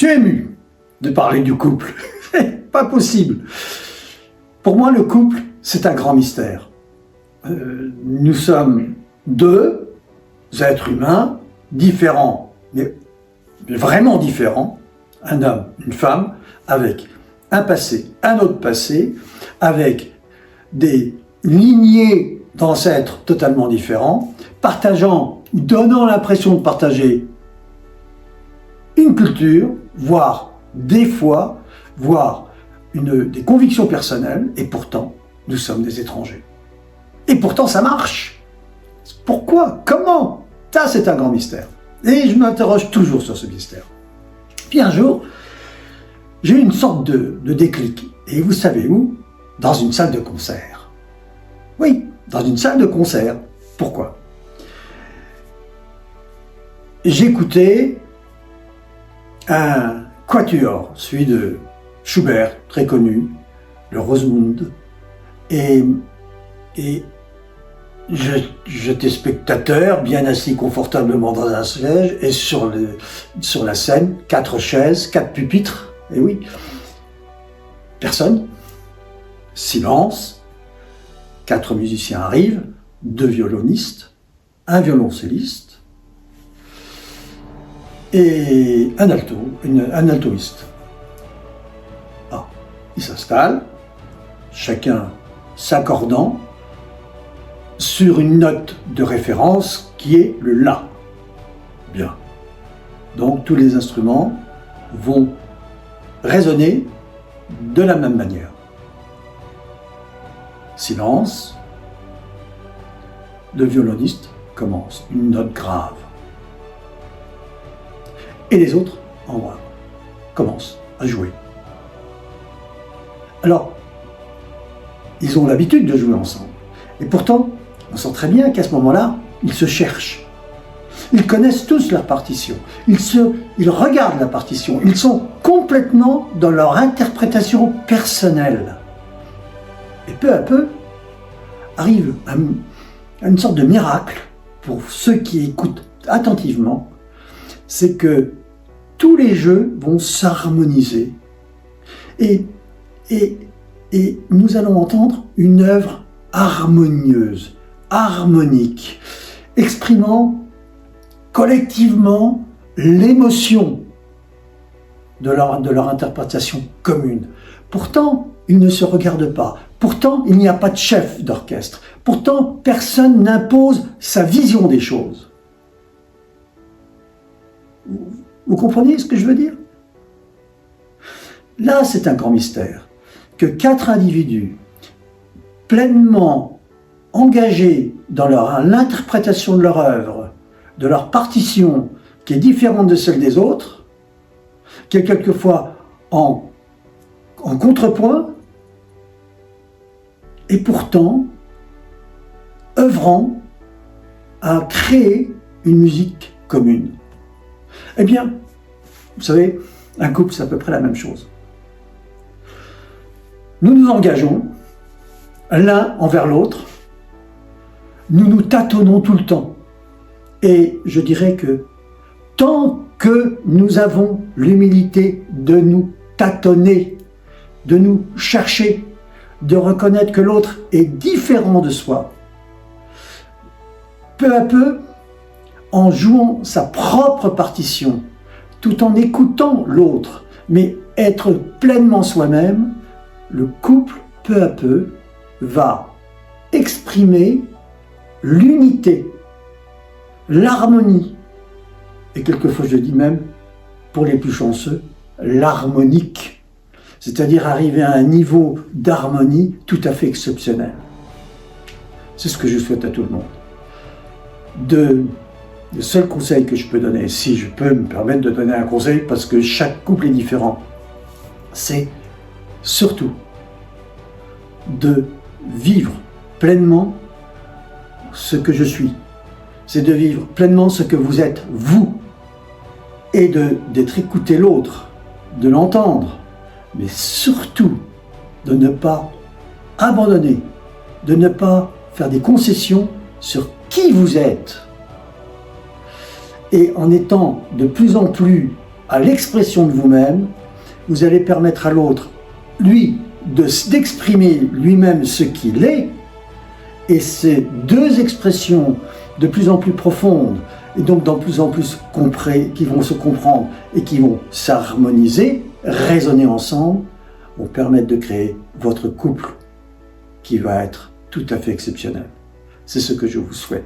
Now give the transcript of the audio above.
suis ému de parler du couple. Pas possible. Pour moi, le couple, c'est un grand mystère. Nous sommes deux êtres humains différents, mais vraiment différents. Un homme, une femme, avec un passé, un autre passé, avec des lignées d'ancêtres totalement différents, partageant, donnant l'impression de partager une culture, voire des fois, voire des convictions personnelles, et pourtant, nous sommes des étrangers. Et pourtant, ça marche. Pourquoi? Comment? Ça, c'est un grand mystère. Et je m'interroge toujours sur ce mystère. Puis un jour, j'ai eu une sorte de déclic. Et vous savez où? Dans une salle de concert. Oui, dans une salle de concert. Pourquoi? J'écoutais un quatuor, celui de Schubert, très connu, le Rosemunde, et j'étais spectateur, bien assis confortablement dans un siège, et sur la scène, 4 chaises, 4 pupitres, et oui, personne, silence, 4 musiciens arrivent, 2 violonistes, un violoncelliste, et un altoïste. Ils s'installent, chacun s'accordant sur une note de référence qui est le La. Bien. Donc tous les instruments vont résonner de la même manière. Silence. Le violoniste commence une note grave. Et les autres, en bas, commencent à jouer. Alors, ils ont l'habitude de jouer ensemble. Et pourtant, on sent très bien qu'à ce moment-là, ils se cherchent. Ils connaissent tous leur partition. Ils regardent la partition. Ils sont complètement dans leur interprétation personnelle. Et peu à peu, arrive une sorte de miracle pour ceux qui écoutent attentivement. C'est que tous les jeux vont s'harmoniser. Et nous allons entendre une œuvre harmonieuse, harmonique, exprimant collectivement l'émotion de leur interprétation commune. Pourtant, ils ne se regardent pas. Pourtant, il n'y a pas de chef d'orchestre. Pourtant, personne n'impose sa vision des choses. Vous comprenez ce que je veux dire? Là, c'est un grand mystère. Que 4 individus pleinement engagés dans l'interprétation de leur œuvre, de leur partition, qui est différente de celle des autres, qui est quelquefois en contrepoint, et pourtant œuvrant à créer une musique commune. Eh bien, vous savez, un couple, c'est à peu près la même chose. Nous nous engageons l'un envers l'autre, nous nous tâtonnons tout le temps. Et je dirais que tant que nous avons l'humilité de nous tâtonner, de nous chercher, de reconnaître que l'autre est différent de soi, peu à peu, en jouant sa propre partition, tout en écoutant l'autre, mais être pleinement soi-même, le couple, peu à peu, va exprimer l'unité, l'harmonie, et quelquefois je dis même, pour les plus chanceux, l'harmonique, c'est-à-dire arriver à un niveau d'harmonie tout à fait exceptionnel. C'est ce que je souhaite à tout le monde. Le seul conseil que je peux donner, si je peux me permettre de donner un conseil, parce que chaque couple est différent, c'est surtout de vivre pleinement ce que je suis. C'est de vivre pleinement ce que vous êtes, vous, et d'être écouté l'autre, de l'entendre, mais surtout de ne pas abandonner, de ne pas faire des concessions sur qui vous êtes. Et en étant de plus en plus à l'expression de vous-même, vous allez permettre à l'autre, lui, d'exprimer lui-même ce qu'il est, et ces deux expressions de plus en plus profondes, et donc de plus en plus qui vont se comprendre et qui vont s'harmoniser, résonner ensemble, vont permettre de créer votre couple qui va être tout à fait exceptionnel. C'est ce que je vous souhaite.